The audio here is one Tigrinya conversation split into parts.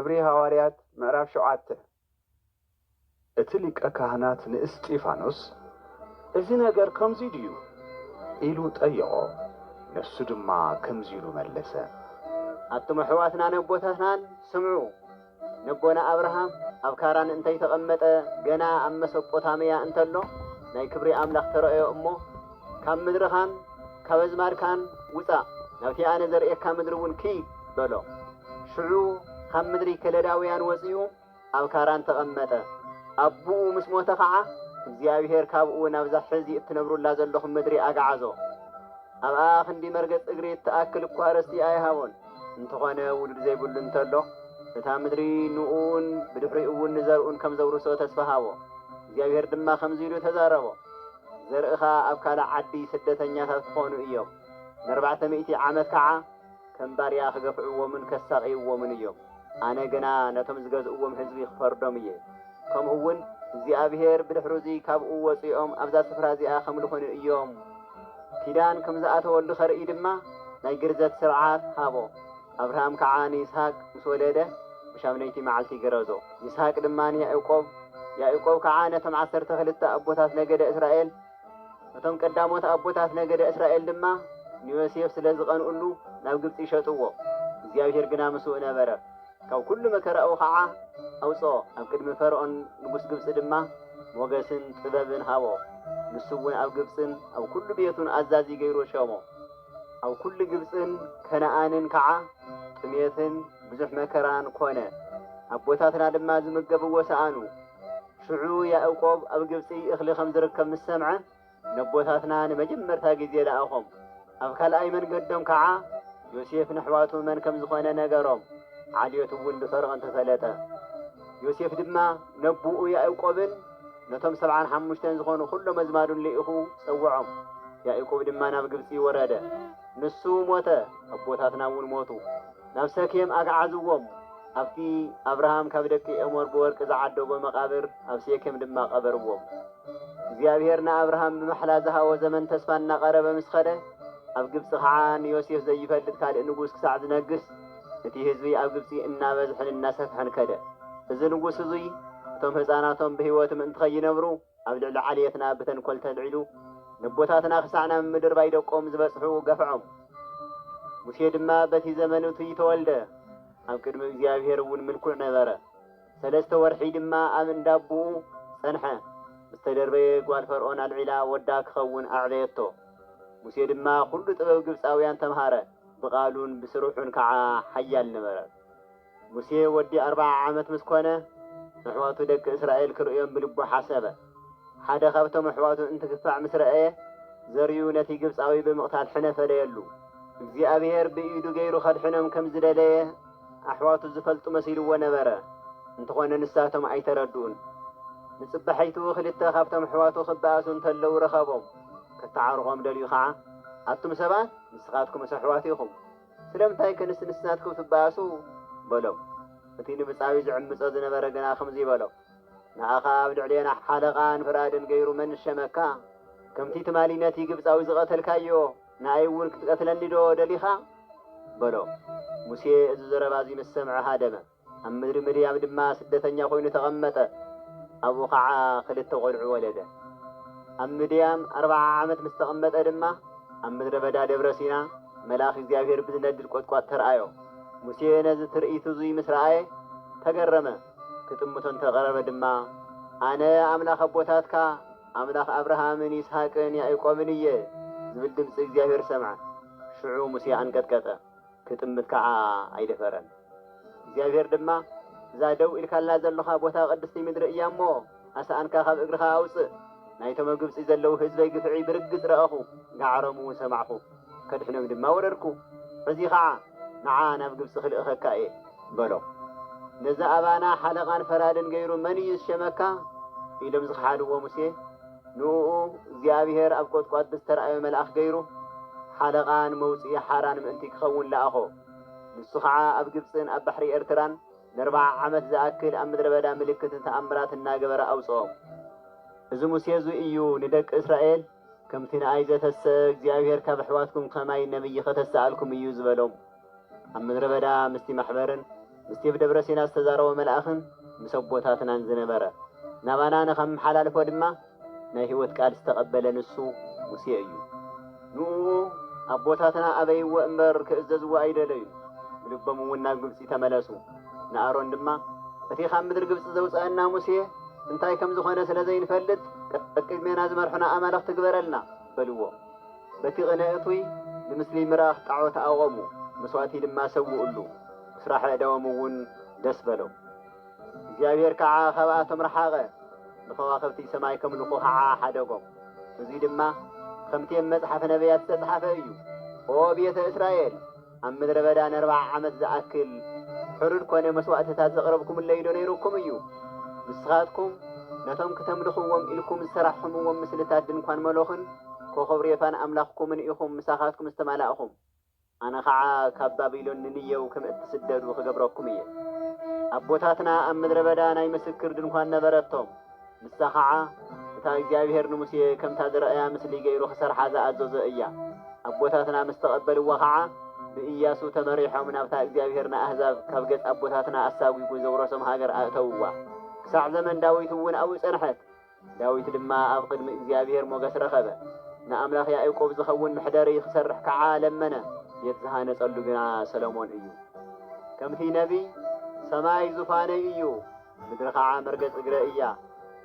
ግብሪ ሐዋርያት ምዕራፍ 7 እትሊቀ ካህናት ንእስጢፋኖስ እዚ ነገር ከምዚ ድዩ ኢሉ ጠይቆ ነሱ ድማ ከምዚ ኢሉ መለሰ አቱም ሕዋትና ነቦታትናን ስምዑ ነቦና አብርሃም ኣብ ካራን እንተይ ተቐመጠ ገና ኣብ መሶጶታምያ እንተሎ ናይ ክብሪ አምላኽ ተረአዮ እሞ ካብ ምድርኻን ካብ ኣዝማድካን ውፃእ ናብቲ ኣነ ዘርእየካ ምድሪ እውን ኪድ በሎ ሽዑ ካብ ምድሪ ከለዳውያን ወፂኡ ኣብ ካራን ተቐመጠ ኣቡኡ ምስ ሞተ ከዓ እግዚአብሔር ካብኡ ናብዛ ሕዚ እትነብሩላ ዘለኹም ምድሪ ኣጋዓዞ ኣብኣ ክንዲ መርገፅ እግሪ እትኣክል እኳ ርስቲ ኣይሃቦን እንተኾነ ውሉድ ዘይብሉ እንተሎ እታ ምድሪ ንኡን ብድሕሪኡ እውን ንዘርኡን ከም ዘውርሶ ተስፋ ሃቦ እግዚአብሔር ድማ ከምዚ ኢሉ ተዛረቦ ዘርእኻ ኣብ ካልእ ዓዲ ስደተኛታት ክኾኑ እዮም ን400 ዓመት ከዓ ከም ባርያ ክገፍዕዎምን ከሳቅይዎምን እዮም ኣነ ግና ነቶም ዝገዝእዎም ህዝቢ ክፈርዶም እየ ከምኡ እውን እግዚአብሔር ብድሕሪ ካብኡ ወፂኦም ኣብዛ ስፍራ እዚኣ ከምልኹን እዮም ኪዳን ከም ዝኣተወሉ ኸርኢ ድማ ናይ ግርዘት ስርዓት ሃቦ አብርሃም ከዓ ንይስሐቅ ምስ ወለደ ብሻምነይቲ መዓልቲ ገረዞ ይስሐቅ ድማ ያዕቆብ ከዓ ነቶም 12 ኣቦታት ነገደ እስራኤል ነቶም ቀዳሞት ኣቦታት ነገደ እስራኤል ድማ ንዮሴፍ ስለ ዝቐንኡሉ ናብ ግብፂ ይሸጥዎ እግዚአብሔር ግና ምስኡ ነበረ ካብ ኩሉ መከራኡ ከዓ ኣውፅኦ ኣብ ቅድሚ ፈርዖን ንጉስ ግብፂ ድማ ሞገስን ጥበብን ሃቦ ንሱ እውን ኣብ ግብፅን ኣብ ኩሉ ቤቱን ኣዛዚ ገይሩ ሾሞ ኣብ ኩሉ ግብፅን ከነኣንን ከዓ ጥሜትን ብዙሕ መከራን ኮነ ኣቦታትና ድማ ዝምገብዎ ሰኣኑ ሽዑ ያዕቆብ ኣብ ግብፂ እኽሊ ከም ዝርከብ ምስ ሰምዐ ነቦታትና ንመጀመርታ ግዜ ለኣኾም ኣብ ካልኣይ መንገዶም ከዓ ዮሴፍ ንሕዋቱ መን ከም ዝኾነ ነገሮም ዓልዮት እውን ብፈርዖን ተፈለጠ ዮሴፍ ድማ ነቡኡ ያዕቆብን ነቶም 75 ዝኾኑ ኩሎም ኣዝማዱን ልኢኹ ፀውዖም ያዕቆብ ድማ ናብ ግብፂ ወረደ ንሱ ሞተ ኣቦታትና እውን ሞቱ ናብ ሰኬም ኣጋዓዝዎም ኣብቲ አብርሃም ካብ ደቂ ኤሞር ብወርቂ ዝዓደጎ መቃብር ኣብ ሰኬም ድማ ቀበርዎም እግዚአብሔር ንአብርሃም ብመሕላ ዝሃቦ ዘመን ተስፋ እናቀረበ ምስ ኸደ ኣብ ግብፂ ከዓ ንዮሴፍ ዘይፈልጥ ካልእ ንጉስ ክሳዕ ዝነግስ እቲ ህዝቢ ኣብ ግብፂ እናበዝሕን እናሰፍሐን ከደ እዚ ንጉስ እዙይ እቶም ህፃናቶም ብሂወት ምእንቲ ከይነብሩ ኣብ ልዕሊ ዓልየትና ብተንኰል ተልዒሉ ንቦታትና ክሳዕ ናብ ምድር ባይደቆም ዝበፅሑ ገፍዖም ሙሴ ድማ በቲ ዘመኑ ተወልደ ኣብ ቅድሚ እግዚአብሔር እውን ምልኩዕ ነበረ 3 ወርሒ ድማ ኣብ እንዳቡኡ ጸንሐ ዝተደርበየ ጓል ፈርዖን ኣልዒላ ወዳ ክኸውን ኣዕበየቶ ሙሴ ድማ ኩሉ ጥበብ ግብፃውያን ተምሃረ ብቃሉን ብስሩሑን ከዓ ሓያል ነበረ ሙሴ ወዲ 40 ዓመት ምስ ኮነ ኣሕዋቱ ደቂ እስራኤል ክርእዮም ብልቡ ሓሰበ ሓደ ካብቶም ኣሕዋቱ እንትግፋዕ ምስ ረአየ ዘርዩ ነቲ ግብፃዊ ብምቕታል ሕነፈለየሉ እግዚአብሔር ብኢዱ ገይሩ ከድሕኖም ከም ዝደለየ ኣሕዋቱ ዝፈልጡ መሲልዎ ነበረ እንተኾነ ንሳቶም ኣይተረድኡን ንጽባሐይቱ ክልተ ካብቶም ኣሕዋቱ ክበኣሱ እንተለው ረኸቦም ከተዓርኾም ደልዩ ከዓ ኣቱም ሰባት ንስኻትኩም ኣሕዋት ኢኹም ስለምንታይ ከንስናትኩም ትበኣሱ በሎም እቲ ንምፃዊ ዝዕምፆ ዝነበረ ግና ከምዚ በሎ ንኣኻ ኣብ ልዕሌና ሓለቓን ፍራድን ገይሩ መን ሸመካ ከምቲ ትማሊ ነቲ ግብፃዊ ዝቐተልካዮ ንኣይ እውን ክትቀትለኒ ዶ ደሊኻ በሎ ሙሴ እዚ ዘረባ እዚ ምስ ሰምዐ ሃደመ ኣብ ምድሪ ምድያም ድማ ስደተኛ ኮይኑ ተቐመጠ ኣብኡ ከዓ 2 ቆልዑ ወለደ ኣብ ምድያም 40 ዓመት ምስ ተቐመጠ ድማ ኣብ ምድረ በዳ ደብረ ሲና መልአክ እግዚአብሔር ብዝነድድ ቆጥቋጥ ተርአዮ ሙሴ ነዚ ትርኢት እዙይ ምስ ረአየ ተገረመ ክጥምቶን ተቐረበ ድማ ኣነ ኣምላኽ ኣቦታትካ ኣምላኽ አብርሃምን ይስሐቅን ያዕቆብን እየ ዝብል ድምፂ እግዚአብሔር ሰምዐ ሽዑ ሙሴ አንቀጥቀጠ ክጥምት ከዓ ኣይደፈረን እግዚአብሔር ድማ እዛ ደው ኢልካላ ዘለኻ ቦታ ቅድስቲ ምድሪ እያ እሞ ኣስኣንካ ካብ እግርኻ ኣውፅእ ናይቶም ግብፂ ዘለው ህዝበይ ግፍዒ ብርግፅ ረአኹ ጋዕሮም እውን ሰማዕኹ ከድሕኖም ድማ ወረድኩ ሕዚ ከዓ ንዓ ናብ ግብፂ ክልእኸካ እየ በሎ ነዛ ኣባና ሓለቓን ፈራድን ገይሩ መን እዩ ዝሸመካ ኢሎም ዝኸሓድዎ ሙሴ ንኡ እግዚአብሔር ኣብ ቆጥቋጥ ብዝተረኣዮ መልአኽ ገይሩ ሓለቓን መውፅኢ ሓራን ምእንቲ ክኸውን ለኣኾ ንሱ ከዓ ኣብ ግብፅን ኣብ ባሕሪ ኤርትራን ን40 ዓመት ዝኣክል ኣብ ምድረ በዳ ምልክትን ተኣምራት እናገበረ ኣውፅኦም እዚ ሙሴ እዚ እዩ ንደቂ እስራኤል ከምቲ ንኣይ ዘተሰ እግዚአብሔር ካብ ኣሕዋትኩም ከማይ ነብይ ከተሰኣልኩም እዩ ዝበሎም ኣብ ምድረ በዳ ምስቲ ማሕበርን مستيف دبر سينا استزاروا ملأخن مسبوتاتنا زنبرة نبانا نخم حلال فودما نهيوت قال استقبل نسو موسى እዩ نو አቦታትና አበይ ወእምበር ከእዘዝዋ አይደለዩ ልበሙ ወና ግብጽ ተመለሱ ናአሮን ድማ እቲ ካብ ምድር ግብጽ ዘውፃና ሙሴ እንታይ ከም ዝኾነ ስለዘይ ንፈልጥ ቀቅድሜና ዝመርሑና አማልኽ ትግበረልና በልዎ በቲ ቅነእቱይ ንምስሊ ምራኽ ጣዖት አቆሙ መስዋዕቲ ድማ ሰውኡሉ ስራሕ ዕደወሙውን ደስ በለው እግዚአብሔር ከዓ ካብኣቶም ረሓቐ ንኸዋኽብቲ ሰማይ ከምልኹ ከዓ ሓደጎም እዚ ድማ ከምቲ መጽሐፍ ነቢያት ተጻሐፈ እዩ ኦ ቤተ እስራኤል ኣብ ምድረ በዳ 40 ዓመት ዝኣክል ሕሩድ ኮነ መስዋዕትታት ዘቕረብኩም ለይዶ ነይሩኩም እዩ ንስኻትኩም ነቶም ከተምልኽዎም ኢልኩም ዝሰራሕኹምዎም ምስልታት ድንኳን መሎኽን ኮኸብ ሬፋን ኣምላኽኩምን ኢኹም ምሳኻትኩም ዝተማላእኹም ኣነ ከዓ ካብ ባቢሎን ንንየው ከም እትስደዱ ክገብረኩም እየ ኣቦታትና ኣብ ምድረ በዳ ናይ ምስክር ድንኳን ነበረቶም ንሳ ከዓ እታ እግዚአብሔር ንሙሴ ከምታ ዝረአያ ምስሊ ገይሩ ክሰርሓ ዝኣዘዞ እያ ኣቦታትና ምስተቐበልዋ ከዓ ብኢያሱ ተመሪሖም ናብታ እግዚአብሔር ንኣህዛብ ካብ ገጽ ኣቦታትና ኣሳዊጉ ዘውረሶም ሃገር ኣእተውዋ ክሳዕ ዘመን ዳዊት እውን ኣብኡ ጸንሐት ዳዊት ድማ ኣብ ቅድሚ እግዚአብሔር ሞገስ ረኸበ ንኣምላኽ ያዕቆብ ዝኸውን ምሕደሪ ክሰርሕ ከዓ ለመነ ቤት ዝሃነጸሉ ግና ሰሎሞን እዩ ከምቲ ነቢይ ሰማይ ዙፋነይ እዩ ምድሪ ከዓ መርገጽ እግረ እያ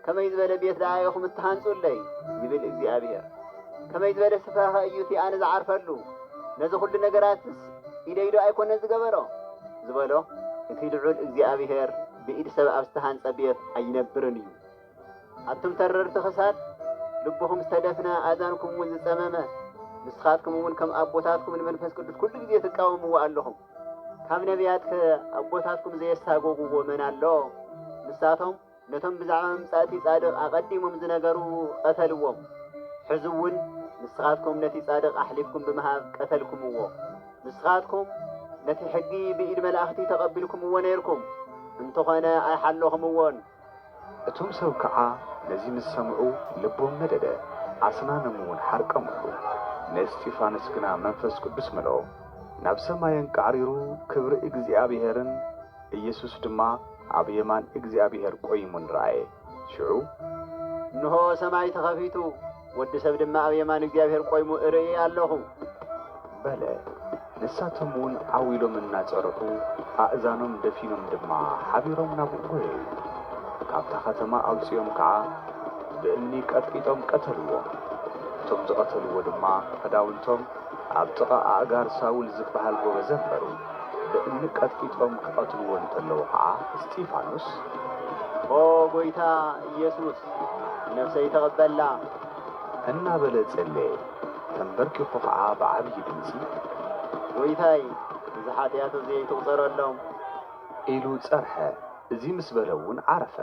كما يزبل بيت دعايكم التهانسوا لي يبل እግዚአብሔር كما يزبل سفاها ايوتي انا زعرفلو نزو كل ነገራትስ ኢደይዶ አይኮነ ዝገበሮ ዝበሎ እቲ ልዑል እግዚአብሔር በኢድ ሰብ ኣብስተሃንጸ ቤት አይነብርን እዩ አትም ተረርተ خሳት ልብኹም ዝተደፍነ አዛንኩም ወን ዝጸመመ ንስኻትኩም ወን ከም አቦታትኩም መንፈስ ቅዱስ ኩሉ ጊዜ ተቃወምዎ ኣለኹም ካብ ነቢያት አቦታትኩም ዘየሳጎጉዎ መን ኣሎ ንሳቶም ነቶም ብዛዕባ ምጻእቲ ጻድቕ ኣቐዲሞም ዝነገሩ ቀተልዎም ሕዝውን ንስኻትኩም ነቲ ጻድቕ ኣሕሊፍኩም ብምሃብ ቀተልኩምዎ ንስኻትኩም ነቲ ሕጊ ብኢድ መላእኽቲ ተቐቢልኩምዎ ነይርኩም እንተኾነ ኣይሓለኹምዎን እቶም ሰብ ከዓ ነዚ ምስ ሰምዑ ልቦም ነደደ ኣስናኖም እውን ሓርቀምሉ ንእስጢፋኖስ ግና መንፈስ ቅዱስ መልኦ ናብ ሰማየን ቃዕሪሩ ክብሪ እግዚአብሔርን ኢየሱስ ድማ ኣብ የማን እግዚአብሔር ቆይሙን ራእየ ሽዑ እንሆ ሰማይ ተኸፊቱ ወዲ ሰብ ድማ ኣብ የማን እግዚአብሔር ቆይሙ እርኢ ኣለኹ በለ ንሳቶም እውን ዓዊሎም እናጸርሑ ኣእዛኖም ደፊኖም ድማ ሓቢሮም ናብኡ ጐየዩ ካብታ ከተማ ኣውፅኦም ከዓ ብእምኒ ቀጥቂጦም ቀተልዎ እቶም ዝቐተልዎ ድማ ክዳውንቶም ኣብ ጥቓ ኣእጋር ሳውል ዝበሃል ጎበዝ ነበሩ بإن قطقيطهم كقتلوا انتلوا እስጢፋኖስ ኦ ጎይታ ኢየሱስ ነፍሰይ ተቀበላ እና በለጸለ ተንበርክኮ ከዓ በዓብይ ድምፂ ጎይታይ ዝሓትያቱ ዘይተውፀረሎም ኢሉ ጸርሐ እዚ ምስ በለውን ዓረፈ